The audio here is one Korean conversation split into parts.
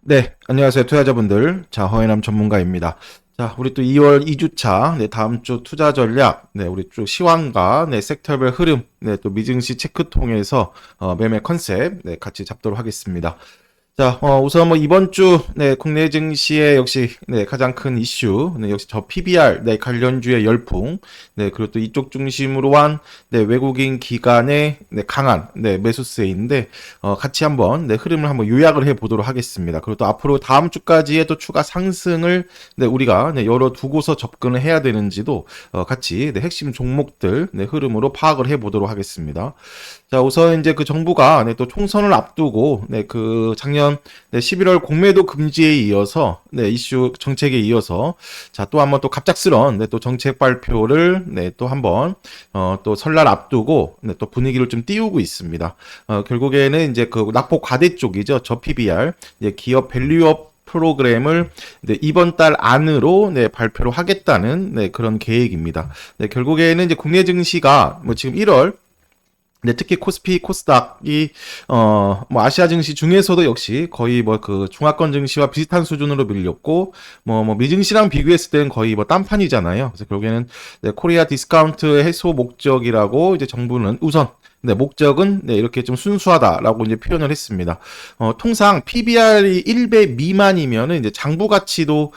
네, 안녕하세요, 투자자분들. 자, 허혜남 전문가입니다. 자, 우리 또 2월 2주차, 네, 다음 주 투자 전략, 네, 우리 쭉 시황과, 네, 섹터별 흐름, 네, 또 미증시 체크 통해서, 매매 컨셉, 네, 같이 잡도록 하겠습니다. 자, 우선 뭐 이번 주, 네, 국내 증시의 역시, 네, 가장 큰 이슈, 네, 역시 저 PBR, 네, 관련주의 열풍, 네, 그리고 또 이쪽 중심으로 한, 네, 외국인 기관의, 네, 강한, 네, 매수세인데, 같이 한번, 네, 흐름을 한번 요약을 해 보도록 하겠습니다. 그리고 또 앞으로 다음 주까지의 또 추가 상승을, 네, 우리가, 네, 열어 두고서 접근을 해야 되는지도, 같이, 네, 핵심 종목들, 네, 흐름으로 파악을 해 보도록 하겠습니다. 자, 우선 이제 그 정부가 네, 또 총선을 앞두고 네, 그 작년 네, 11월 공매도 금지에 이어서 네, 이슈 정책에 이어서 자, 또 한번 또 갑작스런 네, 또 정책 발표를 네, 또 한번 또 설날 앞두고 네, 또 분위기를 좀 띄우고 있습니다. 결국에는 이제 그 낙폭 과대 쪽이죠. 저 PBR 이제 기업 밸류업 프로그램을 네, 이번 달 안으로 네, 발표를 하겠다는 네, 그런 계획입니다. 네, 결국에는 이제 국내 증시가 뭐 지금 1월 네, 특히 코스피, 코스닥이 뭐 아시아 증시 중에서도 역시 거의 뭐 그 중하권 증시와 비슷한 수준으로 밀렸고 뭐 미증시랑 비교했을 때는 거의 뭐 딴판이잖아요. 그래서 결국에는 네, 코리아 디스카운트 해소 목적이라고 이제 정부는 우선 네, 목적은 네, 이렇게 좀 순수하다라고 이제 표현을 했습니다. 통상 PBR이 1배 미만이면은 이제 장부 가치도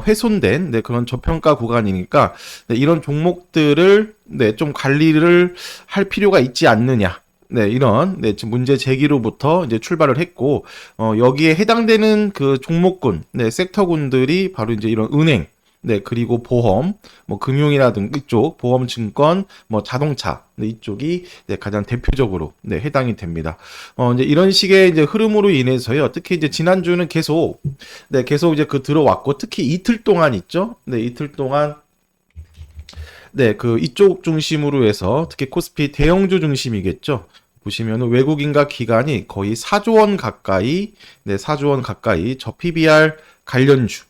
훼손된 네, 그런 저평가 구간이니까 네, 이런 종목들을 네, 좀 관리를 할 필요가 있지 않느냐. 네, 이런, 네, 지금 문제 제기로부터 이제 출발을 했고, 여기에 해당되는 그 종목군, 네, 섹터군들이 바로 이제 이런 은행, 네, 그리고 보험, 뭐 금융이라든가 이쪽, 보험, 증권, 뭐 자동차, 네, 이쪽이 네, 가장 대표적으로 네, 해당이 됩니다. 이제 이런 식의 이제 흐름으로 인해서요. 특히 이제 지난주는 계속 네, 계속 이제 그 들어왔고 특히 이틀 동안 있죠. 네, 이틀 동안 네, 그 이쪽 중심으로 해서 특히 코스피 대형주 중심이겠죠. 보시면은 외국인과 기관이 거의 4조 원 가까이, 네, 4조 원 가까이 저 PBR 관련주,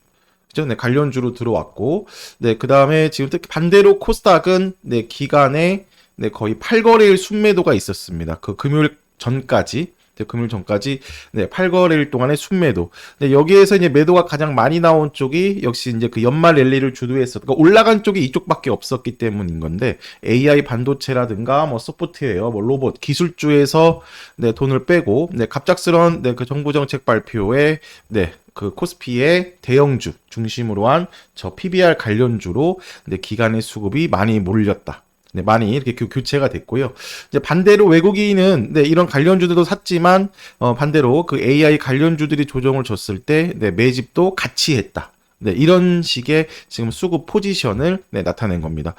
그죠? 네, 관련주로 들어왔고, 네, 그 다음에 지금 특히 반대로 코스닥은 네, 기간에 네, 거의 8거래일 순매도가 있었습니다. 그 금요일 전까지. 금요일 전까지 네, 8거래일 동안의 순매도. 네, 여기에서 이제 매도가 가장 많이 나온 쪽이 역시 이제 그 연말 랠리를 주도했었. 그러니까 올라간 쪽이 이쪽밖에 없었기 때문인 건데 AI 반도체라든가 뭐 소프트웨어, 뭐 로봇 기술주에서 네, 돈을 빼고 네, 갑작스런 네, 그 정부 정책 발표에 네, 그 코스피의 대형주 중심으로 한 저 PBR 관련주로 네, 기관의 수급이 많이 몰렸다. 네, 많이 이렇게 교체가 됐고요. 이제 반대로 외국인은 네, 이런 관련주들도 샀지만 반대로 그 AI 관련주들이 조정을 줬을 때 네, 매집도 같이 했다. 네, 이런 식의 지금 수급 포지션을 네, 나타낸 겁니다.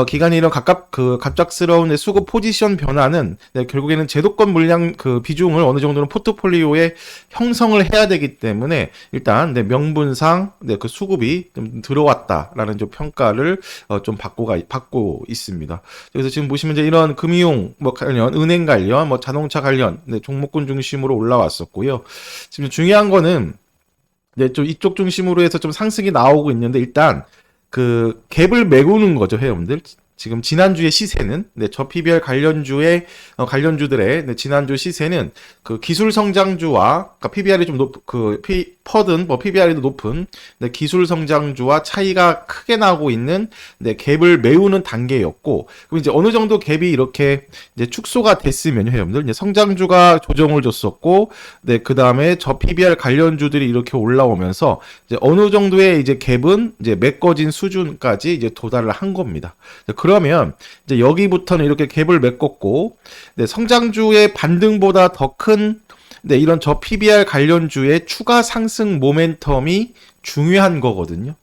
기간이 이런 갑작스러운 네, 수급 포지션 변화는 네, 결국에는 제도권 물량 그 비중을 어느 정도는 포트폴리오에 형성을 해야 되기 때문에 일단 네, 명분상 네, 그 수급이 좀 들어왔다라는 좀 평가를 좀 받고 있습니다. 그래서 지금 보시면 이제 이런 금융 뭐 관련, 은행 관련, 뭐 자동차 관련 네, 종목군 중심으로 올라왔었고요. 지금 중요한 거는 네, 좀 이쪽 중심으로 해서 좀 상승이 나오고 있는데 일단 그 갭을 메우는 거죠, 회원들. 지금 지난주의 시세는 네, 저 PBR 관련주의 관련주들의 네, 지난주 시세는 그 기술 성장주와 그러니까 PBR이 좀 퍼든 뭐 PBR이 높은 네, 기술 성장주와 차이가 크게 나고 있는 네, 갭을 메우는 단계였고 그럼 이제 어느 정도 갭이 이렇게 이제 축소가 됐으면 회원들 이제 성장주가 조정을 줬었고 네, 그다음에 저 PBR 관련주들이 이렇게 올라오면서 이제 어느 정도의 이제 갭은 이제 메꿔진 수준까지 이제 도달을 한 겁니다. 그러면 이제 여기부터는 이렇게 갭을 메꿨고 네, 성장주의 반등보다 더 큰 네, 이런 저 PBR 관련주의 추가 상승 모멘텀이 중요한 거거든요.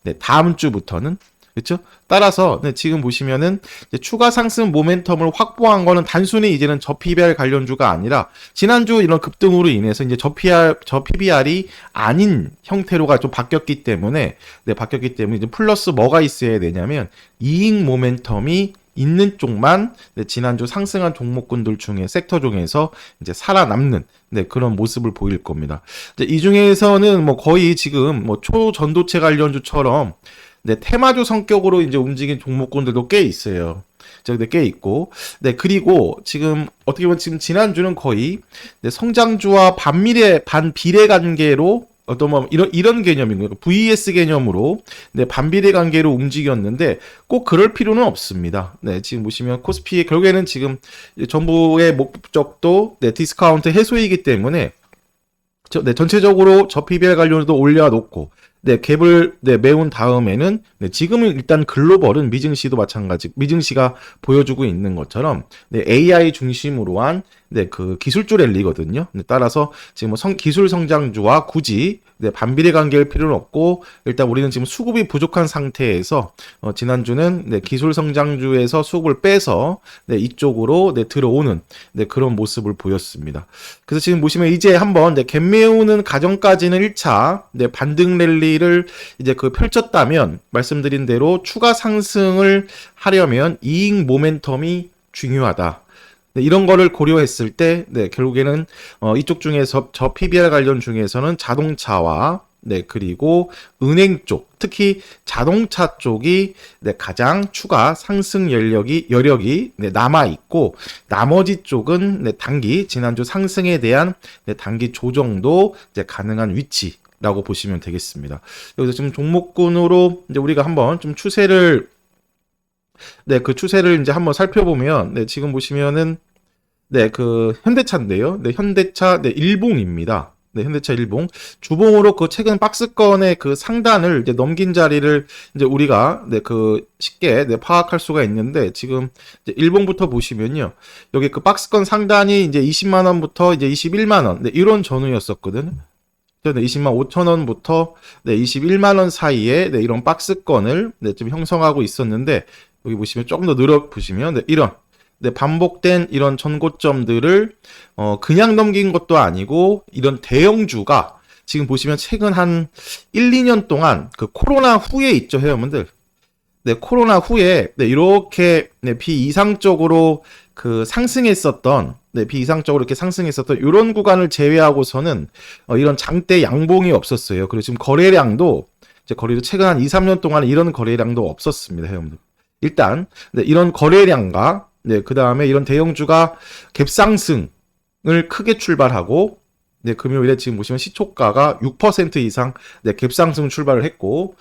네, 다음 주부터는 그렇죠? 따라서 네, 지금 보시면은 추가 상승 모멘텀을 확보한 거는 단순히 이제는 저 PBR 관련주가 아니라 지난주 이런 급등으로 인해서 이제 저 PBR이 아닌 형태로가 좀 바뀌었기 때문에 이제 플러스 뭐가 있어야 되냐면 이익 모멘텀이 있는 쪽만 네, 지난주 상승한 종목군들 중에 섹터 중에서 이제 살아남는 네, 그런 모습을 보일 겁니다. 이 중에서는 뭐 거의 지금 뭐 초전도체 관련주처럼 네, 테마주 성격으로 이제 움직인 종목군들도 꽤 있어요. 저기 꽤 있고, 네, 그리고 지금 어떻게 보면 지금 지난주는 거의 네, 성장주와 반비례 관계로 어떤 뭐 이런 개념인 거예요. VS 개념으로 네, 반비례 관계로 움직였는데 꼭 그럴 필요는 없습니다. 네, 지금 보시면 코스피의 결국에는 지금 정부의 목적도 네, 디스카운트 해소이기 때문에 네, 전체적으로 저PBR 관련도 올려놓고 네, 갭을 네, 메운 다음에는 네, 지금은 일단 글로벌은 미증시도 마찬가지, 미증시가 보여주고 있는 것처럼 네, AI 중심으로 한 네, 그 기술주 랠리거든요. 네, 따라서 지금 뭐 기술 성장주와 굳이 네, 반비례 관계일 필요는 없고 일단 우리는 지금 수급이 부족한 상태에서 지난주는 네, 기술 성장주에서 수급을 빼서 네, 이쪽으로 네, 들어오는 네, 그런 모습을 보였습니다. 그래서 지금 보시면 이제 한번 네, 갭 메우는 과정까지는 1차 네, 반등 랠리를 이제 그 펼쳤다면 말씀드린 대로 추가 상승을 하려면 이익 모멘텀이 중요하다. 네, 이런 거를 고려했을 때, 네, 결국에는, 이쪽 중에서, 저 PBR 관련 중에서는 자동차와, 네, 그리고 은행 쪽, 특히 자동차 쪽이, 네, 가장 추가 상승 여력이, 네, 남아있고, 나머지 쪽은, 네, 지난주 상승에 대한, 네, 단기 조정도, 이제 가능한 위치라고 보시면 되겠습니다. 여기서 지금 종목군으로, 이제 우리가 한번 좀 네, 그 추세를 이제 한번 살펴보면, 네, 지금 보시면은, 네, 그 현대차인데요. 네, 현대차 네, 일봉입니다. 네, 현대차 일봉. 주봉으로 그 최근 박스권의 그 상단을 이제 넘긴 자리를 이제 우리가 네, 그 쉽게 네, 파악할 수가 있는데 지금 이제 일봉부터 보시면요. 여기 그 박스권 상단이 이제 20만 원부터 이제 21만 원. 네, 이런 전후였었거든요. 네, 20만 5천 원부터 네, 21만 원 사이에 네, 이런 박스권을 네, 좀 형성하고 있었는데 여기 보시면 조금 더 늘어 보시면 네, 이런 네, 반복된 이런 전고점들을 그냥 넘긴 것도 아니고 이런 대형주가 지금 보시면 최근 한 1, 2년 동안 그 코로나 후에 있죠, 회원분들. 네, 코로나 후에 네, 이렇게 네, 비이상적으로 그 상승했었던 네, 비이상적으로 이렇게 상승했었던 이런 구간을 제외하고서는 이런 장대 양봉이 없었어요. 그리고 지금 거래량도 이제 거래도 최근 한 2, 3년 동안 이런 거래량도 없었습니다, 회원분들. 일단 네, 이런 거래량과 네, 그 다음에 이런 대형주가 갭상승을 크게 출발하고, 네, 금요일에 지금 보시면 시초가가 6% 이상, 네, 갭상승 출발을 했고,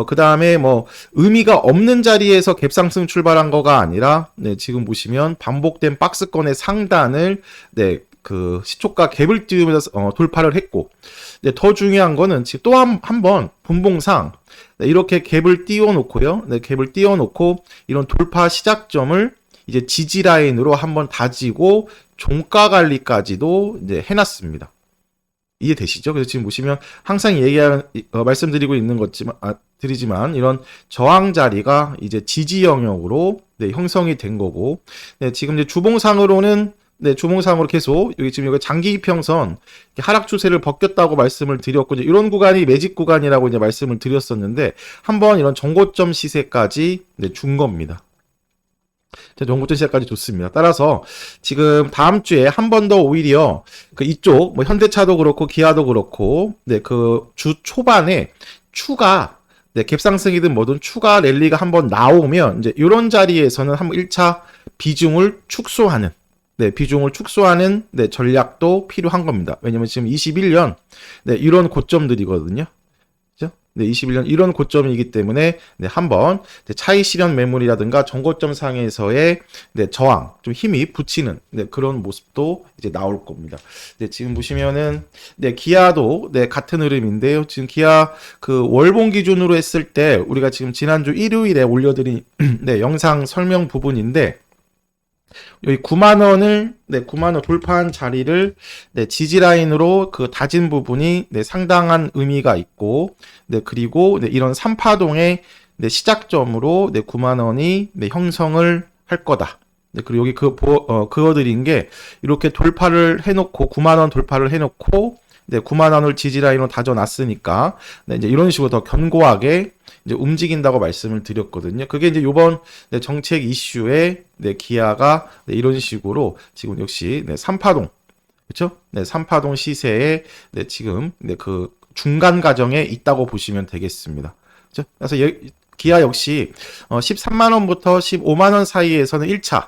그 다음에 뭐, 의미가 없는 자리에서 갭상승 출발한 거가 아니라, 네, 지금 보시면 반복된 박스권의 상단을, 네, 그 시초가 갭을 띄우면서 돌파를 했고, 네, 더 중요한 거는 지금 또 한 번, 분봉상, 네, 이렇게 갭을 띄워놓고요, 네, 갭을 띄워놓고, 이런 돌파 시작점을 이제 지지 라인으로 한번 다지고 종가 관리까지도 이제 해놨습니다. 이해되시죠? 그래서 지금 보시면 항상 말씀드리고 있는 드리지만 이런 저항 자리가 이제 지지 영역으로 네, 형성이 된 거고, 네, 지금 이제 주봉상으로는 네, 주봉상으로 계속 여기 장기 이평선 하락 추세를 벗겼다고 말씀을 드렸고 이제 이런 구간이 매집 구간이라고 이제 말씀을 드렸었는데 한번 이런 정고점 시세까지 네, 준 겁니다. 정고점 시세까지 좋습니다. 따라서 지금 다음 주에 한 번 더 오히려 그 이쪽 뭐 현대차도 그렇고 기아도 그렇고 네, 그 주 초반에 추가 네, 갭상승이든 뭐든 추가 랠리가 한번 나오면 이제 이런 자리에서는 한번 1차 비중을 축소하는 네, 전략도 필요한 겁니다. 왜냐면 지금 21년 네, 이런 고점들이거든요. 네, 21년 이런 고점이기 때문에 네, 한번 차익 실현 매물이라든가 정고점 상에서의 네, 저항 좀 힘이 붙이는 네, 그런 모습도 이제 나올 겁니다. 네, 지금 보시면은 네, 기아도 네, 같은 흐름인데요. 지금 기아 그 월봉 기준으로 했을 때 우리가 지금 지난주 일요일에 올려드린 네, 영상 설명 부분인데 여기 9만 원을 네, 9만 원 돌파한 자리를 네, 지지 라인으로 그 다진 부분이 네, 상당한 의미가 있고 네, 그리고 네, 이런 3파동의 네, 시작점으로 네, 9만 원이 네, 형성을 할 거다. 네, 그리고 여기 그어드린 게 이렇게 돌파를 해놓고 9만 원 돌파를 해놓고 네, 9만 원을 지지 라인으로 다져놨으니까 네, 이제 이런 식으로 더 견고하게 이제 움직인다고 말씀을 드렸거든요. 그게 이제 요번 네, 정책 이슈에 네, 기아가 네, 이런 식으로 지금 역시 네, 3파동 그렇죠? 네, 3파동 시세에 네, 지금 네, 그 중간 과정에 있다고 보시면 되겠습니다. 그렇죠? 그래서 기아 역시 13만 원부터 15만 원 사이에서는 1차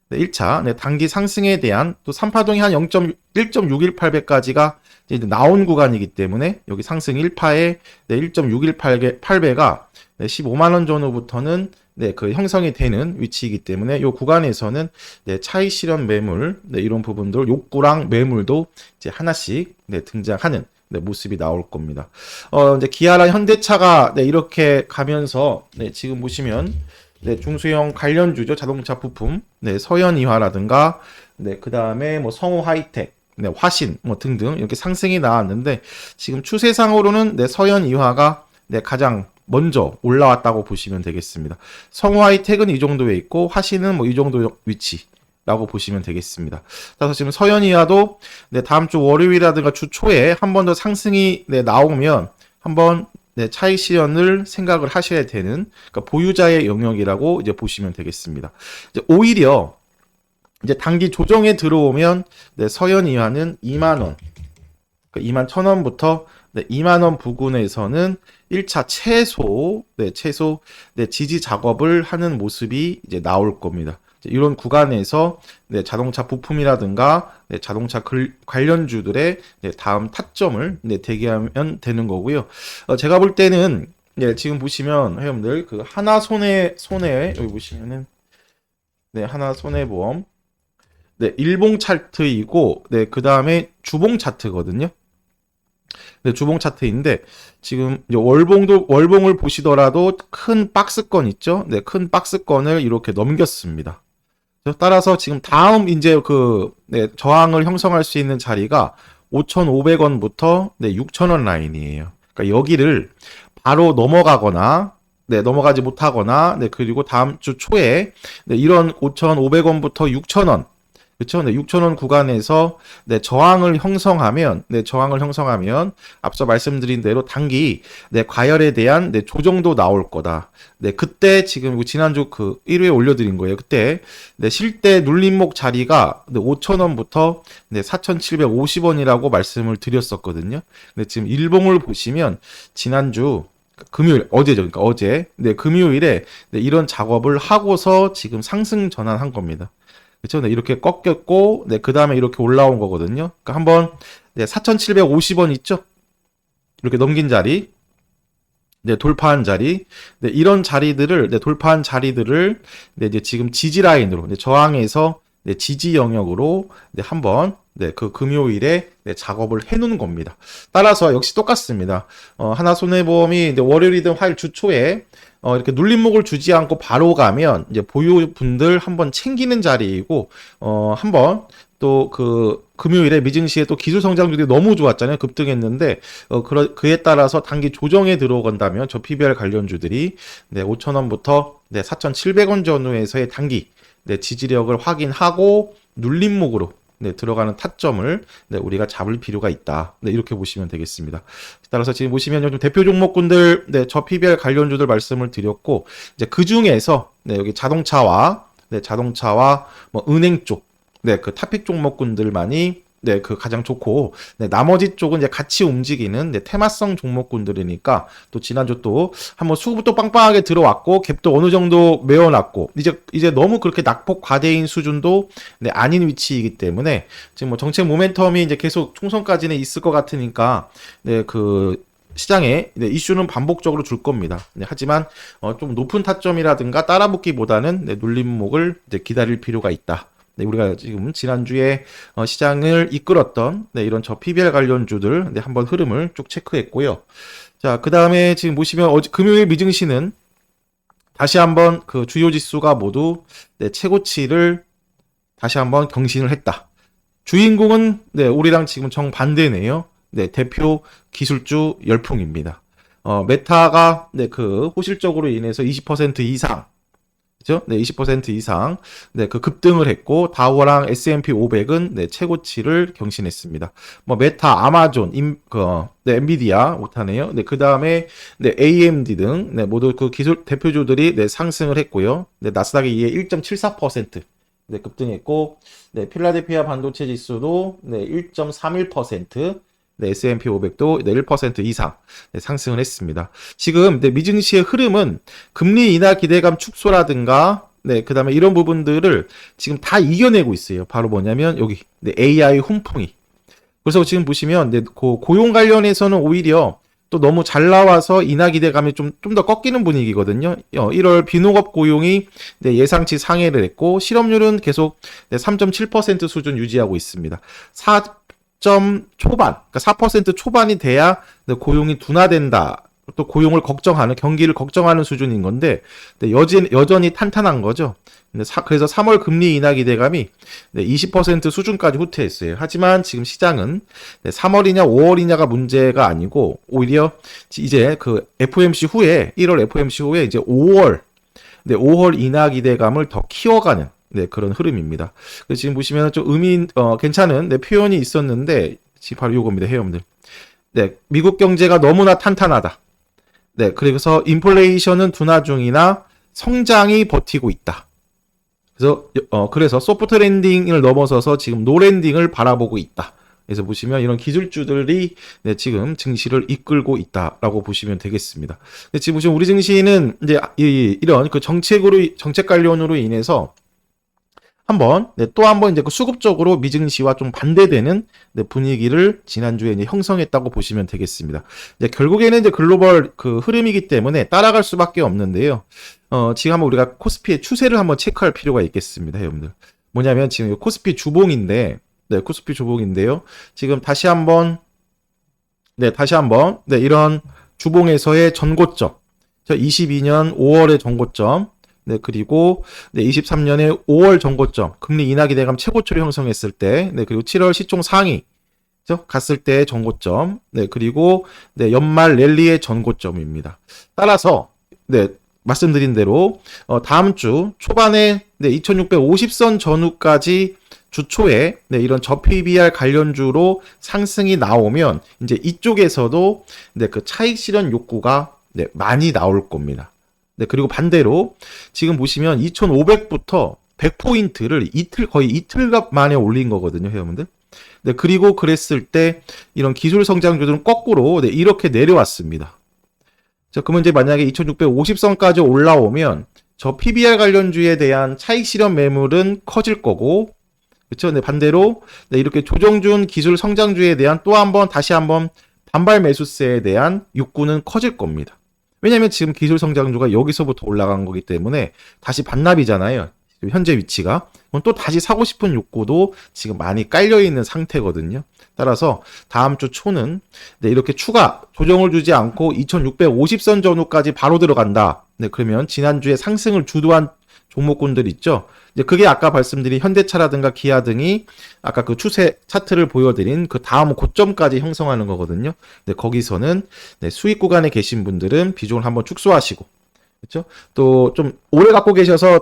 네, 1차 네, 단기 상승에 대한 또 3파동이 한 1.618배까지가 이제 나온 구간이기 때문에 여기 상승 1파에 1.618배가 15만 원 전후부터는 그 형성이 되는 위치이기 때문에 이 구간에서는 차익 실현 매물 이런 부분들 욕구랑 매물도 이제 하나씩 등장하는 모습이 나올 겁니다. 이제 기아랑 현대차가 이렇게 가면서 지금 보시면 중소형 관련주죠. 자동차 부품, 서현이화라든가, 그 다음에 뭐 성우 하이텍, 화신, 뭐 등등 이렇게 상승이 나왔는데 지금 추세상으로는 서현이화가 가장 먼저 올라왔다고 보시면 되겠습니다. 성우 하이텍은 이 정도에 있고 화신은 뭐 이 정도 위치라고 보시면 되겠습니다. 그래서 지금 서현이화도 다음 주 월요일이라든가 주 초에 한 번 더 상승이 나오면 한번 차익 실현을 생각을 하셔야 되는 그러니까 보유자의 영역이라고 이제 보시면 되겠습니다. 이제 오히려 이제 단기 조정에 들어오면 서현이화는 2만 원, 그러니까 2만 1,000원부터 2만 원 부근에서는 1차 최소 지지 작업을 하는 모습이 이제 나올 겁니다. 이런 구간에서 자동차 부품이라든가 자동차 관련주들의 다음 타점을 대기하면 되는 거고요. 제가 볼 때는 지금 보시면 회원들 그 하나 여기 보시면은 하나 손해보험 일봉 차트이고 그 다음에 주봉 차트거든요. 주봉 차트인데 지금 월봉을 보시더라도 큰 박스권 있죠? 큰 박스권을 이렇게 넘겼습니다. 따라서 지금 다음 이제 저항을 형성할 수 있는 자리가 5,500원부터 6,000원 라인이에요. 그러니까 여기를 바로 넘어가거나 넘어가지 못하거나 그리고 다음 주 초에 이런 5,500원부터 6,000원 그렇죠? 6,000원 구간에서 저항을 형성하면 앞서 말씀드린 대로 단기 과열에 대한 조정도 나올 거다. 그때 지금 지난주 1회에 올려드린 거예요. 그때 실대 눌림목 자리가 5,000원부터 4,750원이라고 말씀을 드렸었거든요. 근데 지금 일봉을 보시면 지난주 금요일 어제죠. 그러니까 어제 금요일에 이런 작업을 하고서 지금 상승 전환한 겁니다. 그렇죠? 이렇게 꺾였고, 그 다음에 이렇게 올라온 거거든요. 그러니까 한번 4,750원 있죠? 이렇게 넘긴 자리, 돌파한 자리, 이런 자리들을 돌파한 자리들을 이제 지금 지지 라인으로 저항에서 지지 영역으로 한번 그 금요일에 작업을 해놓은 겁니다. 따라서 역시 똑같습니다. 하나손해보험이 월요일이든 화요일 주 초에 이렇게 눌림목을 주지 않고 바로 가면 이제 보유분들 한번 챙기는 자리이고 한번 또 금요일에 미증시에 또 기술 성장률이 너무 좋았잖아요. 급등했는데 그에 따라서 단기 조정에 들어간다면 저 PBR 관련주들이 5,000원부터 4,700원 전후에서의 단기 지지력을 확인하고 눌림목으로 들어가는 타점을 우리가 잡을 필요가 있다. 이렇게 보시면 되겠습니다. 따라서 지금 보시면 좀 대표 종목군들 저 PBR 관련주들 말씀을 드렸고 이제 그 중에서 여기 자동차와 뭐 은행 쪽 그 탑픽 종목군들만이 가장 좋고 나머지 쪽은 이제 같이 움직이는 테마성 종목군들이니까 또 지난주 또 한번 수급도 빵빵하게 들어왔고 갭도 어느 정도 메워놨고 이제 너무 그렇게 낙폭 과대인 수준도 아닌 위치이기 때문에 지금 뭐 정책 모멘텀이 이제 계속 총선까지는 있을 것 같으니까 시장에 이슈는 반복적으로 줄 겁니다. 하지만 좀 높은 타점이라든가 따라붙기보다는 눌림목을 기다릴 필요가 있다. 우리가 지금 지난주에 시장을 이끌었던 이런 저 PBR 관련주들 한번 흐름을 쭉 체크했고요. 자, 그 다음에 지금 보시면 금요일 미증시는 다시 한번 그 주요 지수가 모두 최고치를 다시 한번 경신을 했다. 주인공은 우리랑 지금 정반대네요. 대표 기술주 열풍입니다. 메타가 호실적으로 인해서 20% 이상 그죠? 20% 이상 그 급등을 했고 다우랑 S&P 500은 최고치를 경신했습니다. 뭐 메타, 아마존, 엔비디아 못하네요. 그 다음에 AMD 등 모두 그 기술 대표주들이 상승을 했고요. 나스닥이 이에 1.74% 급등했고 필라델피아 반도체 지수도 1.31% S&P 500도 1% 이상 상승을 했습니다. 지금 미증시의 흐름은 금리 인하 기대감 축소라든가 그 다음에 이런 부분들을 지금 다 이겨내고 있어요. 바로 뭐냐면 여기 AI 훈풍이 그래서 지금 보시면 네, 고용 관련해서는 오히려 또 너무 잘 나와서 인하 기대감이 좀 더 꺾이는 분위기거든요. 1월 비농업 고용이 네, 예상치 상회를 했고 실업률은 계속 네, 3.7% 수준 유지하고 있습니다. 4점 초반, 그러니까 4% 초반이 돼야 네, 고용이 둔화된다. 또 고용을 걱정하는 경기를 걱정하는 수준인 건데 네, 여전히 탄탄한 거죠. 그래서 3월 금리 인하 기대감이 20% 수준까지 후퇴했어요. 하지만 지금 시장은 3월이냐 5월이냐가 문제가 아니고 오히려 이제 그 FOMC 후에 1월 FOMC 후에 이제 5월 인하 기대감을 더 키워가는 그런 흐름입니다. 지금 보시면 좀 괜찮은 표현이 있었는데 지금 바로 이겁니다, 회원들. 미국 경제가 너무나 탄탄하다. 그래서 인플레이션은 둔화 중이나 성장이 버티고 있다. 그래서 소프트 랜딩을 넘어서서 지금 노 랜딩을 바라보고 있다. 그래서 보시면 이런 기술주들이 지금 증시를 이끌고 있다라고 보시면 되겠습니다. 지금 보시면 우리 증시는 이제 이런 그 정책 관련으로 인해서 또 한번 이제 그 수급적으로 미증시와 좀 반대되는 분위기를 지난주에 이제 형성했다고 보시면 되겠습니다. 이제 결국에는 이제 글로벌 그 흐름이기 때문에 따라갈 수밖에 없는데요. 지금 한번 우리가 코스피의 추세를 한번 체크할 필요가 있겠습니다, 여러분들. 뭐냐면 지금 코스피 주봉인데, 코스피 주봉인데요. 지금 다시 한번 이런 주봉에서의 전고점, 22년 5월의 전고점, 그리고 23년에 5월 전고점, 금리 인하 기대감 최고치를 형성했을 때, 그리고 7월 시총 상위 갔을 때의 전고점, 그리고 연말 랠리의 전고점입니다. 따라서 말씀드린 대로 다음 주 초반에 2650선 전후까지 주 초에 이런 저PBR 관련주로 상승이 나오면 이제 이쪽에서도 그 차익 실현 욕구가 많이 나올 겁니다. 그리고 반대로 지금 보시면 2500부터 100포인트를 거의 이틀 만에 올린 거거든요, 회원분들. 그리고 그랬을 때 이런 기술 성장주들은 거꾸로 이렇게 내려왔습니다. 자, 그러면 이제 만약에 2650선까지 올라오면 저 PBR 관련주에 대한 차익 실현 매물은 커질 거고, 그렇죠? 반대로 이렇게 조정준 기술 성장주에 대한 다시 한번 반발 매수세에 대한 욕구는 커질 겁니다. 왜냐면 지금 기술 성장주가 여기서부터 올라간 거기 때문에 다시 반납이잖아요. 현재 위치가. 그럼 또 다시 사고 싶은 욕구도 지금 많이 깔려있는 상태거든요. 따라서 다음 주 초는 이렇게 추가 조정을 주지 않고 2650선 전후까지 바로 들어간다. 그러면 지난주에 상승을 주도한 종목군들 있죠. 이제 그게 아까 말씀드린 현대차라든가 기아 등이 아까 그 추세 차트를 보여드린 그 다음 고점까지 형성하는 거거든요. 거기서는 수익 구간에 계신 분들은 비중을 한번 축소하시고, 그렇죠? 또 좀 오래 갖고 계셔서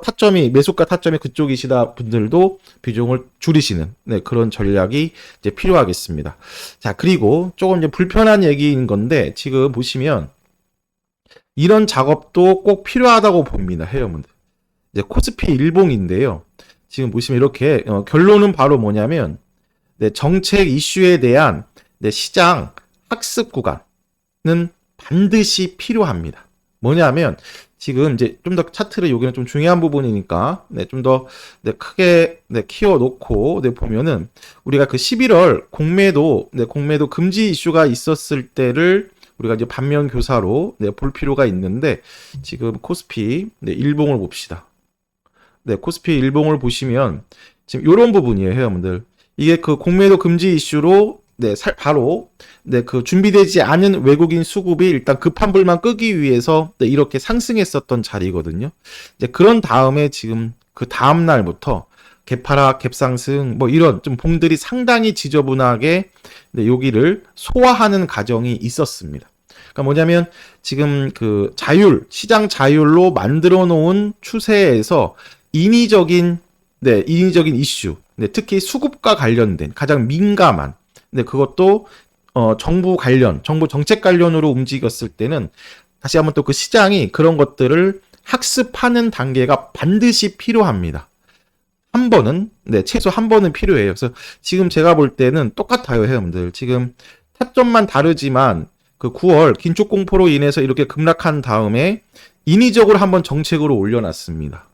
매수가 타점이 그쪽이시다 분들도 비중을 줄이시는 그런 전략이 이제 필요하겠습니다. 자, 그리고 조금 이제 불편한 얘기인 건데 지금 보시면 이런 작업도 꼭 필요하다고 봅니다, 회원분들. 이제 코스피 일봉인데요. 지금 보시면 이렇게 결론은 바로 뭐냐면 정책 이슈에 대한 시장 학습 구간은 반드시 필요합니다. 뭐냐면 지금 이제 좀 더 차트를 여기는 좀 중요한 부분이니까 좀 더 크게 키워 놓고 보면은 우리가 그 11월 공매도 금지 이슈가 있었을 때를 우리가 이제 반면 교사로 볼 필요가 있는데 지금 코스피 일봉을 봅시다. 코스피 일봉을 보시면 지금 이런 부분이에요, 회원분들. 이게 그 공매도 금지 이슈로 바로 그 준비되지 않은 외국인 수급이 일단 급한 불만 끄기 위해서 이렇게 상승했었던 자리거든요. 이제 그런 다음에 지금 그 다음 날부터 개파락, 갭상승 이런 좀 봉들이 상당히 지저분하게 여기를 소화하는 과정이 있었습니다. 그러니까 뭐냐면 지금 그 시장 자율로 만들어 놓은 추세에서 인위적인 이슈, 특히 수급과 관련된 가장 민감한, 그것도 정부 정책 관련으로 움직였을 때는 다시 한번 또 그 시장이 그런 것들을 학습하는 단계가 반드시 필요합니다. 최소 한 번은 필요해요. 그래서 지금 제가 볼 때는 똑같아요, 회원들. 지금 타점만 다르지만 그 9월 긴축 공포로 인해서 이렇게 급락한 다음에 인위적으로 한번 정책으로 올려놨습니다.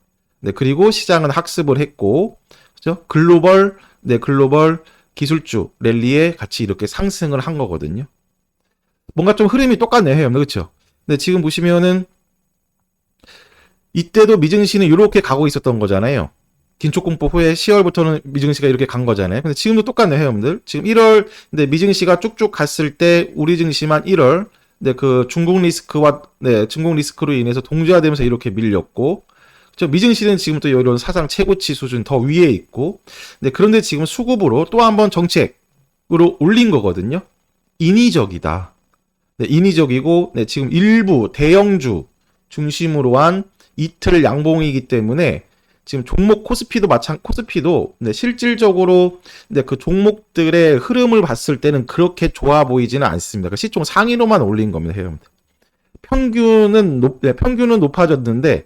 그리고 시장은 학습을 했고, 그죠? 글로벌 기술주 랠리에 같이 이렇게 상승을 한 거거든요. 뭔가 좀 흐름이 똑같네요, 여러분들. 그렇죠? 근데 지금 보시면은 이때도 미증시는 이렇게 가고 있었던 거잖아요. 긴축공포 후에 10월부터는 미증시가 이렇게 간 거잖아요. 근데 지금도 똑같네요, 여러분들. 지금 1월 근데 미증시가 쭉쭉 갔을 때 우리 증시만 1월 그 중국 리스크와 중국 리스크로 인해서 동조화되면서 이렇게 밀렸고, 미증시는 지금 또 이런 사상 최고치 수준 더 위에 있고, 그런데 지금 수급으로 또 한번 정책으로 올린 거거든요. 인위적이다. 인위적이고, 지금 일부 대형주 중심으로 한 이틀 양봉이기 때문에 지금 종목 코스피도 실질적으로 그 종목들의 흐름을 봤을 때는 그렇게 좋아 보이지는 않습니다. 시총 상위로만 올린 겁니다, 여러분들. 평균은 높아졌는데,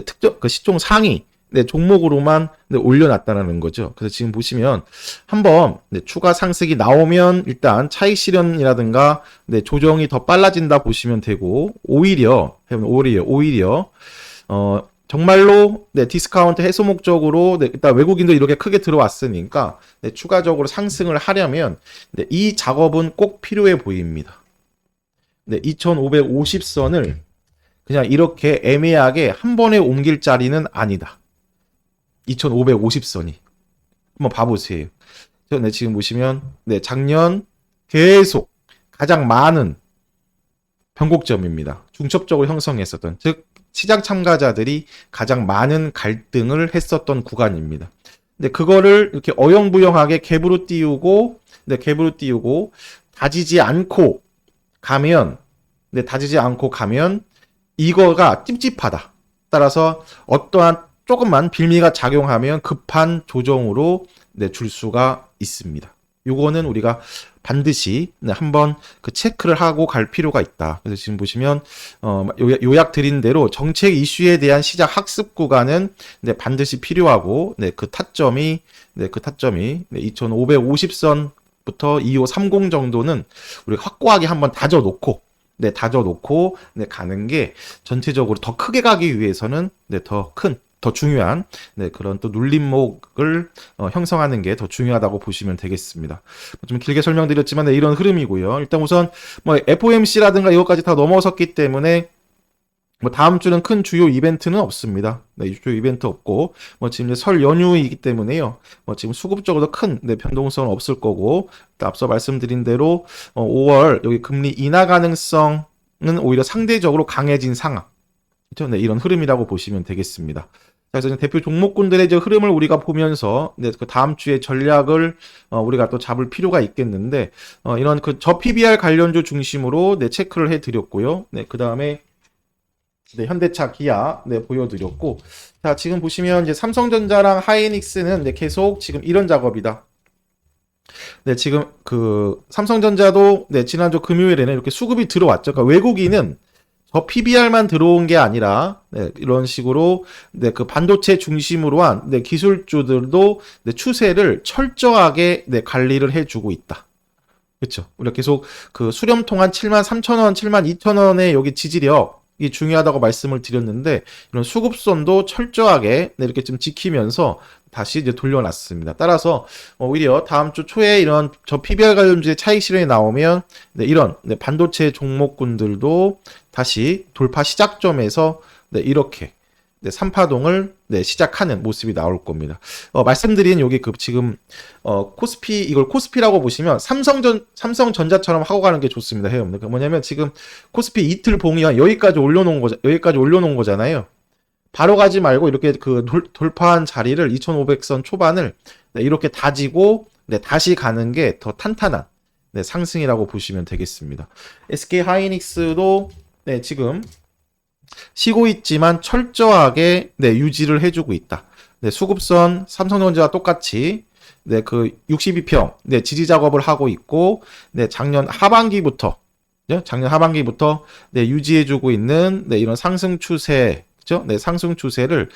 특정 시총 상위 종목으로만 올려놨다는 거죠. 그래서 지금 보시면 한번 추가 상승이 나오면 일단 차익 실현이라든가 조정이 더 빨라진다 보시면 되고, 오히려 정말로 디스카운트 해소 목적으로 일단 외국인도 이렇게 크게 들어왔으니까 추가적으로 상승을 하려면 이 작업은 꼭 필요해 보입니다. 2550선을 그냥 이렇게 애매하게 한 번에 옮길 자리는 아니다. 2550선이. 한번 봐보세요. 지금 보시면 작년 계속 가장 많은 변곡점입니다. 중첩적으로 형성했었던, 즉 시장 참가자들이 가장 많은 갈등을 했었던 구간입니다. 그거를 이렇게 어영부영하게 갭으로 띄우고 다지지 않고 가면 이거가 찝찝하다. 따라서 어떠한 조금만 빌미가 작용하면 급한 조정으로 줄 수가 있습니다. 요거는 우리가 반드시 한번 체크를 하고 갈 필요가 있다. 그래서 지금 보시면 요약 드린 대로 정책 이슈에 대한 시장 학습 구간은 반드시 필요하고 그 타점이 2550선부터 2530 정도는 우리가 확고하게 한번 다져놓고 가는 게 전체적으로 더 크게 가기 위해서는 더 중요한 그런 또 눌림목을 형성하는 게 더 중요하다고 보시면 되겠습니다. 좀 길게 설명드렸지만 이런 흐름이고요. 일단 우선 FOMC라든가 이것까지 다 넘어섰기 때문에 다음 주는 큰 주요 이벤트는 없습니다. 주요 이벤트 없고 지금 설 연휴이기 때문에요. 지금 수급적으로 큰 변동성은 없을 거고, 앞서 말씀드린 대로 5월 여기 금리 인하 가능성은 오히려 상대적으로 강해진 상황. 그렇죠? 이런 흐름이라고 보시면 되겠습니다. 그래서 대표 종목군들의 흐름을 우리가 보면서 그 다음 주에 전략을 우리가 또 잡을 필요가 있겠는데, 이런 저 PBR 관련주 중심으로 체크를 해드렸고요. 그 다음에 현대차, 기아 보여드렸고, 자 지금 보시면 이제 삼성전자랑 하이닉스는 계속 지금 이런 작업이다. 지금 삼성전자도 지난주 금요일에는 이렇게 수급이 들어왔죠. 그러니까 외국인은 저 PBR만 들어온 게 아니라 이런 식으로 그 반도체 중심으로 한 기술주들도 추세를 철저하게 관리를 해주고 있다. 그렇죠? 우리가 계속 수렴통 한 73,000원, 72,000원의 여기 지지력이 중요하다고 말씀을 드렸는데, 이런 수급선도 철저하게 이렇게 좀 지키면서 다시 이제 돌려놨습니다. 따라서 오히려 다음 주 초에 이런 저 PBR 관련주의 차익 실현이 나오면 이런 반도체 종목군들도 다시 돌파 시작점에서 이렇게 3파동을 시작하는 모습이 나올 겁니다. 말씀드린 여기 지금 코스피, 이걸 코스피라고 보시면 삼성전자처럼 하고 가는 게 좋습니다, 여러분들. 뭐냐면 지금 코스피 이틀 봉이 여기까지 올려놓은 거잖아요. 바로 가지 말고 이렇게 돌파한 자리를 2500선 초반을 이렇게 다지고 다시 가는 게 더 탄탄한 상승이라고 보시면 되겠습니다. SK 하이닉스도 지금 쉬고 있지만 철저하게 유지를 해주고 있다. 수급선 삼성전자와 똑같이 62평 지지 작업을 하고 있고, 작년 하반기부터 유지해주고 있는 이런 상승 추세. 상승 추세를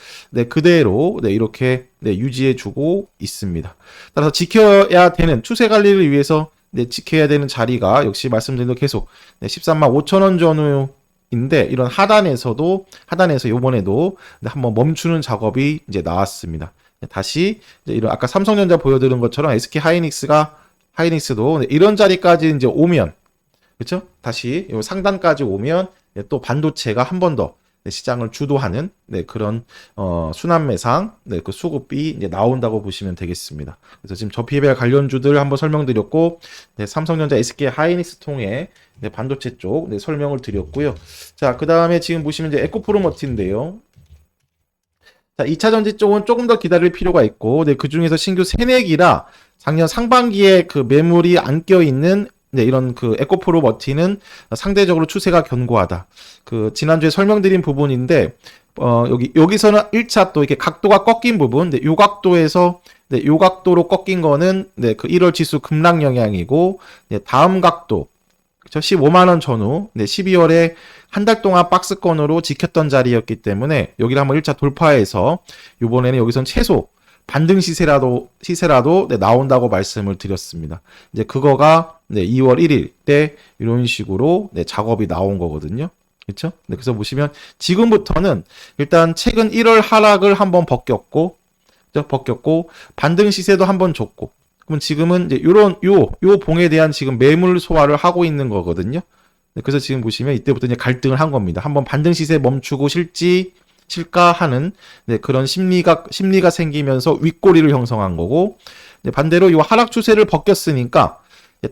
그대로 이렇게 유지해주고 있습니다. 따라서 지켜야 되는 추세 관리를 위해서 지켜야 되는 자리가 역시 말씀드린 대로 계속 13만 5천원 전후인데, 이런 하단에서 요번에도 한번 멈추는 작업이 이제 나왔습니다. 다시 이제 이런 아까 삼성전자 보여드린 것처럼 SK 하이닉스도 네, 이런 자리까지 이제 오면 그렇죠? 다시 요 상단까지 오면 네, 또 반도체가 한 번 더 시장을 주도하는 네, 그런 순환 매상, 네, 그 수급이 이제 나온다고 보시면 되겠습니다. 그래서 지금 저PBR 관련주들 한번 설명드렸고, 네, 삼성전자, SK 하이닉스 통해 네, 반도체 쪽 네, 설명을 드렸고요. 자, 그 다음에 지금 보시면 이제 에코프로머티인데요. 자, 2차 전지 쪽은 조금 더 기다릴 필요가 있고, 네, 그 중에서 신규 새내기라 작년 상반기에 그 매물이 안 껴있는 네, 이런 그 에코프로 머티는 상대적으로 추세가 견고하다. 그 지난주에 설명드린 부분인데 여기서는 1차 또 이렇게 각도가 꺾인 부분, 네, 요 각도에서 네, 요 각도로 꺾인 거는 네, 그 1월 지수 급락 영향이고 네, 다음 각도 그렇죠? 15만 원 전후 네, 12월에 한 달 동안 박스권으로 지켰던 자리였기 때문에 여기를 한번 1차 돌파해서 이번에는 여기선 최소 반등 시세라도 네, 나온다고 말씀을 드렸습니다. 이제 그거가 네, 2월 1일 때 이런 식으로 네, 작업이 나온 거거든요. 그렇죠? 네, 그래서 보시면 지금부터는 일단 최근 1월 하락을 한번 벗겼고 반등 시세도 한번 줬고 그럼 지금은 이제 요 봉에 대한 지금 매물 소화를 하고 있는 거거든요. 네, 그래서 지금 보시면 이때부터 이제 갈등을 한 겁니다. 한번 반등 시세 멈추고 실까 하는 네, 그런 심리가 생기면서 윗꼬리를 형성한 거고 반대로 이 하락 추세를 벗겼으니까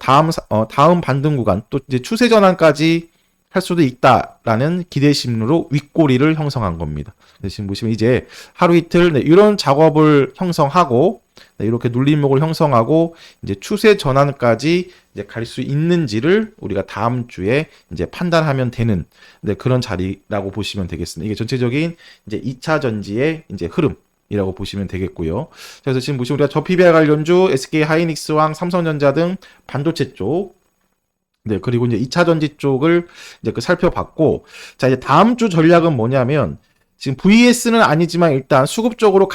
다음 반등 구간 또 이제 추세 전환까지 할 수도 있다라는 기대심으로 윗꼬리를 형성한 겁니다. 지금 보시면 이제 하루 이틀 네, 이런 작업을 형성하고 네, 이렇게 눌림목을 형성하고 이제 추세 전환까지 이제 갈 수 있는지를 우리가 다음 주에 이제 판단하면 되는 네, 그런 자리라고 보시면 되겠습니다. 이게 전체적인 이제 2차 전지의 이제 흐름이라고 보시면 되겠고요. 그래서 지금 보시면 우리가 저PBR 관련주, SK 하이닉스와 삼성전자 등 반도체 쪽 네, 그리고 이제 2차 전지 쪽을 이제 그 살펴봤고, 자, 이제 다음 주 전략은 뭐냐면, 지금 VS는 아니지만 일단 수급적으로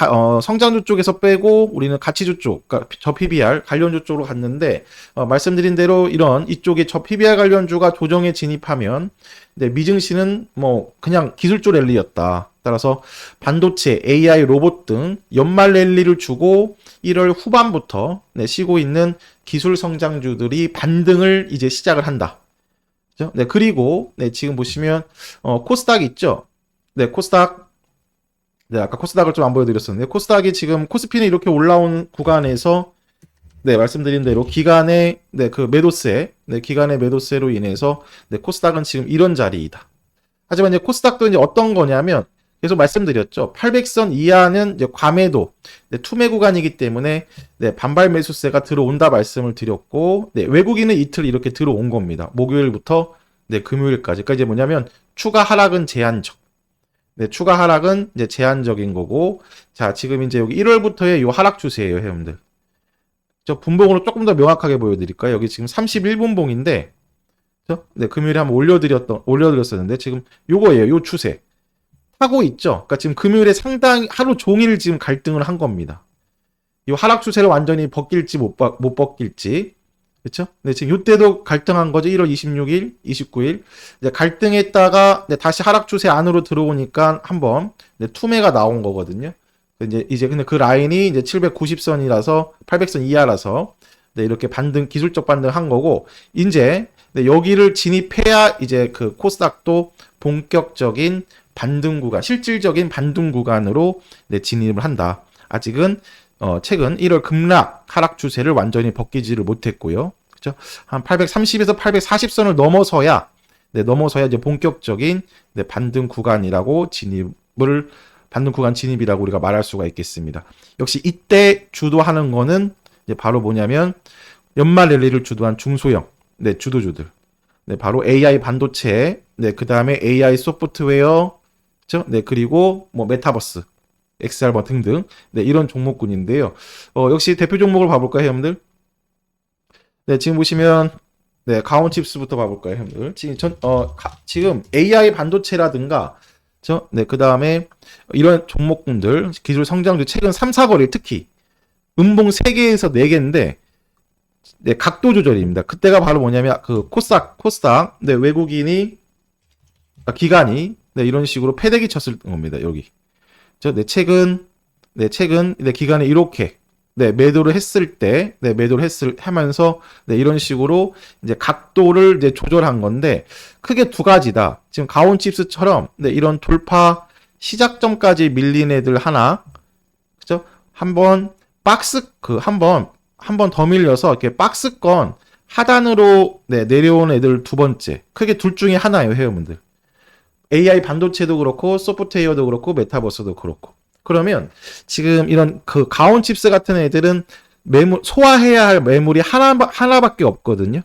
성장주 쪽에서 빼고 우리는 가치주 쪽, 그러니까 저 PBR 관련주 쪽으로 갔는데 말씀드린 대로 이쪽에 저 PBR 관련주가 조정에 진입하면 네, 미증시는 뭐 그냥 기술주 랠리였다. 따라서 반도체, AI, 로봇 등 연말 랠리를 주고 1월 후반부터 네, 쉬고 있는 기술 성장주들이 반등을 이제 시작을 한다. 그죠? 네, 그리고 네, 지금 보시면 코스닥 있죠? 네, 코스닥. 네, 아까 코스닥을 좀 안 보여드렸었는데, 코스닥이 지금 코스피는 이렇게 올라온 구간에서, 네, 말씀드린 대로 기간의, 네, 그 기간의 매도세로 인해서, 네, 코스닥은 지금 이런 자리이다. 하지만 이제 코스닥도 이제 어떤 거냐면, 계속 말씀드렸죠. 800선 이하는 이제 과매도, 네, 투매 구간이기 때문에, 네, 반발 매수세가 들어온다 말씀을 드렸고, 네, 외국인은 이틀 이렇게 들어온 겁니다. 목요일부터, 네, 금요일까지. 그러니까 이제 뭐냐면, 추가 하락은 제한적. 네, 추가 하락은 이제 제한적인 거고, 자, 지금 이제 여기 1월부터의 요 하락 추세예요, 회원들. 저 분봉으로 조금 더 명확하게 보여드릴까요? 여기 지금 31분봉인데, 네, 금요일에 한번 올려드렸었는데, 지금 요거예요, 요 추세. 하고 있죠? 그러니까 지금 금요일에 상당히 하루 종일 지금 갈등을 한 겁니다. 이 하락 추세를 완전히 벗길지 못 벗길지. 그렇죠? 네, 지금 이때도 갈등한 거죠. 1월 26일, 29일. 이제 갈등했다가 네, 다시 하락 추세 안으로 들어오니까 한번 네, 투매가 나온 거거든요. 이제 근데 그 라인이 이제 790선이라서 800선 이하라서 네, 이렇게 기술적 반등한 거고 이제 네, 여기를 진입해야 이제 그 코스닥도 본격적인 반등 구간, 실질적인 반등 구간으로 네, 진입을 한다. 아직은 최근 1월 급락 하락 추세를 완전히 벗기지를 못했고요. 그렇죠? 한 830에서 840선을 넘어서야 이제 본격적인 네, 반등 구간이라고 반등 구간 진입이라고 우리가 말할 수가 있겠습니다. 역시 이때 주도하는 거는 이제 바로 뭐냐면 연말 랠리를 주도한 중소형 네, 주도주들. 네, 바로 AI 반도체, 네, 그다음에 AI 소프트웨어, 그렇죠? 네, 그리고 뭐 메타버스 XR 등등 네, 이런 종목군인데요. 역시 대표 종목을 봐볼까요, 여러분들? 네, 지금 보시면 네, 가온칩스부터 봐볼까요, 여러분들? 지금 AI 반도체라든가 네, 그다음에 이런 종목군들 기술 성장주 최근 3, 4거래 특히 음봉 3개에서 4개인데 네, 각도 조절입니다. 그때가 바로 뭐냐면 그 코스닥 네, 기관이 네, 이런 식으로 패대기 쳤을 겁니다. 여기. 네, 최근 네, 최근 네, 기간에 이렇게 네, 매도를 했을 때, 네, 매도를 하면서, 네, 이런 식으로 이제 각도를 이제 조절한 건데, 크게 두 가지다. 지금 가온칩스처럼, 네, 이런 돌파 시작점까지 밀린 애들 하나, 그죠? 한번 한 번 더 밀려서 이렇게 박스권 하단으로 네, 내려온 애들 두 번째. 크게 둘 중에 하나예요, 회원분들. AI 반도체도 그렇고, 소프트웨어도 그렇고, 메타버스도 그렇고. 그러면 지금 이런 그 가온 칩스 같은 애들은 소화해야 할 매물이 하나밖에 없거든요.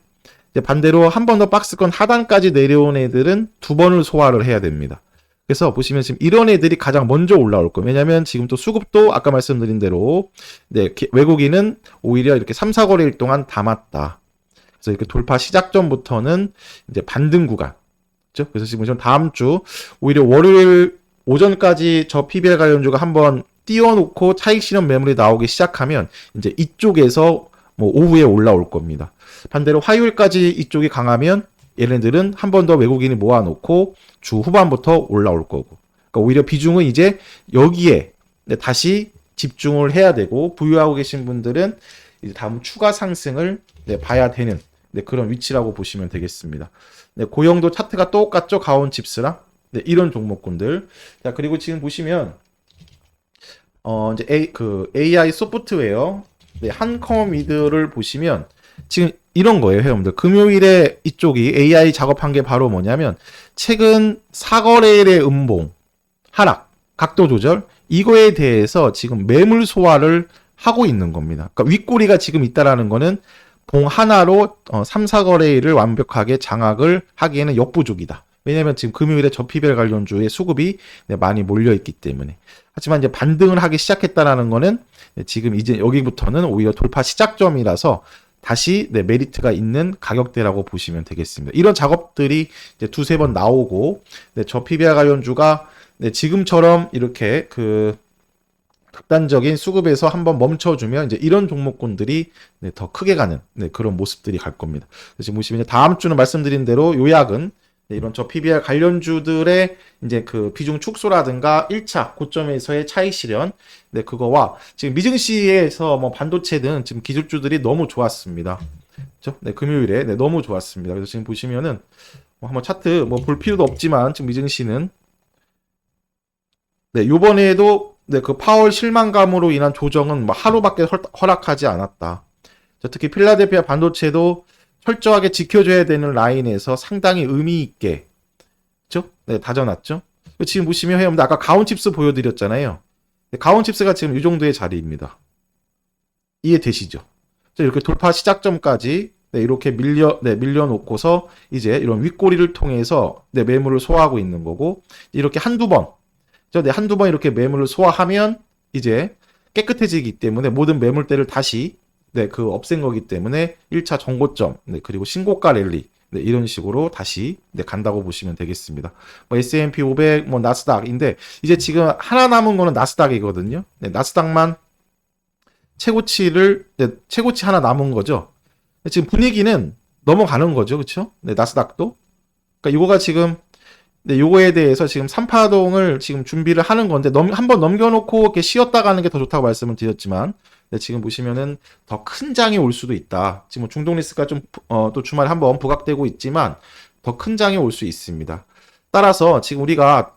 이제 반대로 한 번 더 박스권 하단까지 내려온 애들은 두 번을 소화를 해야 됩니다. 그래서 보시면 지금 이런 애들이 가장 먼저 올라올 거예요. 왜냐면 지금 또 수급도 아까 말씀드린 대로 네, 외국인은 오히려 이렇게 3, 4거래일 동안 담았다. 그래서 이렇게 돌파 시작점부터는 이제 반등 구간. 그렇죠? 그래서 지금 다음 주 오히려 월요일 오전까지 저 PBR 관련주가 한번 띄워놓고 차익 실현 매물이 나오기 시작하면 이제 이쪽에서 뭐 오후에 올라올 겁니다. 반대로 화요일까지 이쪽이 강하면 얘네들은 한 번 더 외국인이 모아놓고 주 후반부터 올라올 거고. 그러니까 오히려 비중은 이제 여기에 다시 집중을 해야 되고 보유하고 계신 분들은 이제 다음 추가 상승을 봐야 되는 그런 위치라고 보시면 되겠습니다. 고영도 차트가 똑같죠? 가온칩스랑 이런 종목군들. 자, 그리고 지금 보시면 이제 AI 소프트웨어 한컴미드를 보시면 지금 이런 거예요, 회원분들. 금요일에 이쪽이 AI 작업한 게 바로 뭐냐면 최근 사거래일의 음봉, 하락, 각도 조절 이거에 대해서 지금 매물 소화를 하고 있는 겁니다. 그러니까 윗꼬리가 지금 있다라는 거는 봉 하나로 3, 4거래일을 완벽하게 장악을 하기에는 역부족이다. 왜냐하면 지금 금요일에 저피별 관련주의 수급이 많이 몰려 있기 때문에. 하지만 이제 반등을 하기 시작했다라는 거는 지금 이제 여기부터는 오히려 돌파 시작점이라서 다시 메리트가 있는 가격대라고 보시면 되겠습니다. 이런 작업들이 이제 두세 번 나오고 저 PBR 관련주가 지금처럼 이렇게 극단적인 수급에서 한번 멈춰주면 이제 이런 종목군들이 더 크게 가는 그런 모습들이 갈 겁니다. 지금 보시면 다음 주는 말씀드린 대로 요약은 이런 저 PBR 관련주들의 이제 그 비중 축소라든가 1차 고점에서의 차익 실현, 그거와 지금 미증시에서 뭐 반도체 등 지금 기술주들이 너무 좋았습니다. 그렇죠? 금요일에 너무 좋았습니다. 그래서 지금 보시면은 한번 차트 뭐 볼 필요도 없지만 지금 미증시는 요번에도 그 파월 실망감으로 인한 조정은 뭐 하루밖에 허락하지 않았다. 특히 필라델피아 반도체도 철저하게 지켜줘야 되는 라인에서 상당히 의미 있게, 그렇죠? 다져놨죠. 지금 보시면 회원들 아까 가온칩스 보여드렸잖아요. 가온칩스가 지금 이 정도의 자리입니다. 이해되시죠? 이렇게 돌파 시작점까지 이렇게 밀려놓고서 이제 이런 윗꼬리를 통해서 매물을 소화하고 있는 거고, 이렇게 한두 번 이렇게 매물을 소화하면 이제 깨끗해지기 때문에 모든 매물대를 다시 없앤 거기 때문에 1차 정고점, 그리고 신고가 랠리, 이런 식으로 다시 간다고 보시면 되겠습니다. 뭐 S&P 500, 뭐 나스닥인데 이제 지금 하나 남은 거는 나스닥이거든요. 나스닥만 최고치 하나 남은 거죠. 지금 분위기는 넘어가는 거죠, 그렇죠? 나스닥도. 그러니까 이거가 지금 요거에 대해서 지금 3파동을 지금 준비를 하는 건데 한번 넘겨놓고 이렇게 쉬었다 가는 게 더 좋다고 말씀을 드렸지만. 지금 보시면은 더 큰 장이 올 수도 있다. 지금 중동 리스크가 좀 또 주말에 한번 부각되고 있지만 더 큰 장이 올 수 있습니다. 따라서 지금 우리가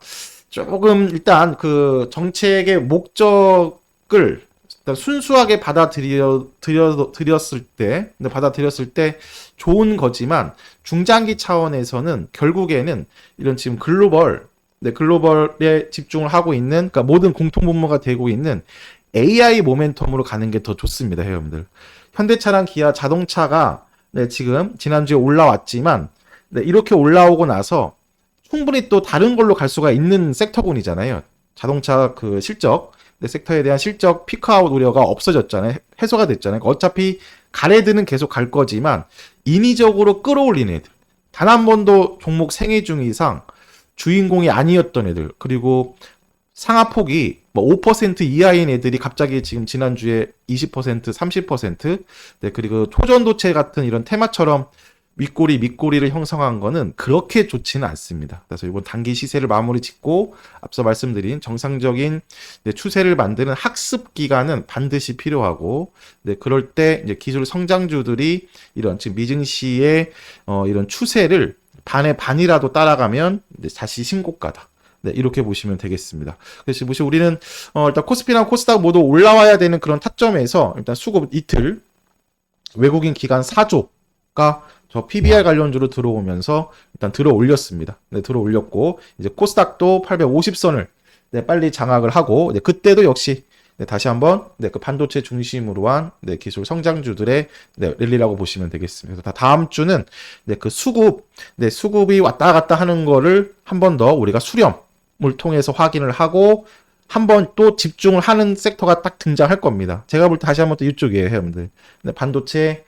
조금 일단 그 정책의 목적을 일단 순수하게 받아들였을 때 좋은 거지만 중장기 차원에서는 결국에는 이런 지금 글로벌에 집중을 하고 있는, 그러니까 모든 공통분모가 되고 있는 AI 모멘텀으로 가는 게 더 좋습니다, 회원들. 현대차랑 기아 자동차가 지금 지난주에 올라왔지만 이렇게 올라오고 나서 충분히 또 다른 걸로 갈 수가 있는 섹터군이잖아요. 자동차 그 실적, 섹터에 대한 실적 피크아웃 우려가 없어졌잖아요. 해소가 됐잖아요. 어차피 갈 애들은 계속 갈 거지만 인위적으로 끌어올린 애들, 단 한 번도 종목 생애 중 이상 주인공이 아니었던 애들, 그리고 상하폭이 뭐 5% 이하인 애들이 갑자기 지금 지난주에 20%, 30%, 그리고 초전도체 같은 이런 테마처럼 윗꼬리를 형성한 거는 그렇게 좋지는 않습니다. 그래서 이번 단기 시세를 마무리 짓고 앞서 말씀드린 정상적인 추세를 만드는 학습 기간은 반드시 필요하고, 그럴 때 이제 기술 성장주들이 이런 지금 미증시의 이런 추세를 반의 반이라도 따라가면 다시 신고가다. 이렇게 보시면 되겠습니다. 그래서 우리는 일단 코스피랑 코스닥 모두 올라와야 되는 그런 타점에서 일단 수급 이틀 외국인 기관 4조가 저 PBR 관련주로 들어오면서 일단 들어 올렸습니다. 들어 올렸고, 이제 코스닥도 850선을 빨리 장악을 하고, 그때도 역시 다시 한번 그 반도체 중심으로 한 기술 성장주들의 랠리라고 보시면 되겠습니다. 그래서 다음 주는 그 수급이 왔다 갔다 하는 거를 한 번 더 우리가 수렴을 통해서 확인을 하고, 한 번 또 집중을 하는 섹터가 딱 등장할 겁니다. 제가 볼 때 다시 한번 또 이쪽이에요, 여러분들. 반도체,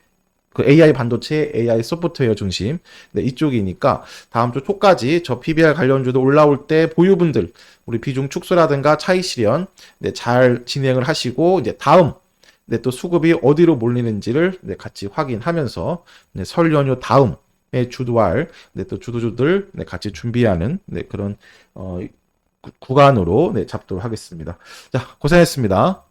그 AI 반도체, AI 소프트웨어 중심, 이쪽이니까 다음 주 초까지 저 PBR 관련주도 올라올 때 보유분들, 우리 비중 축소라든가 차익 실현 잘 진행을 하시고, 이제 다음 또 수급이 어디로 몰리는지를 같이 확인하면서 설 연휴 다음에 주도할 또 주도주들 같이 준비하는 그런 구간으로 잡도록 하겠습니다. 자, 고생했습니다.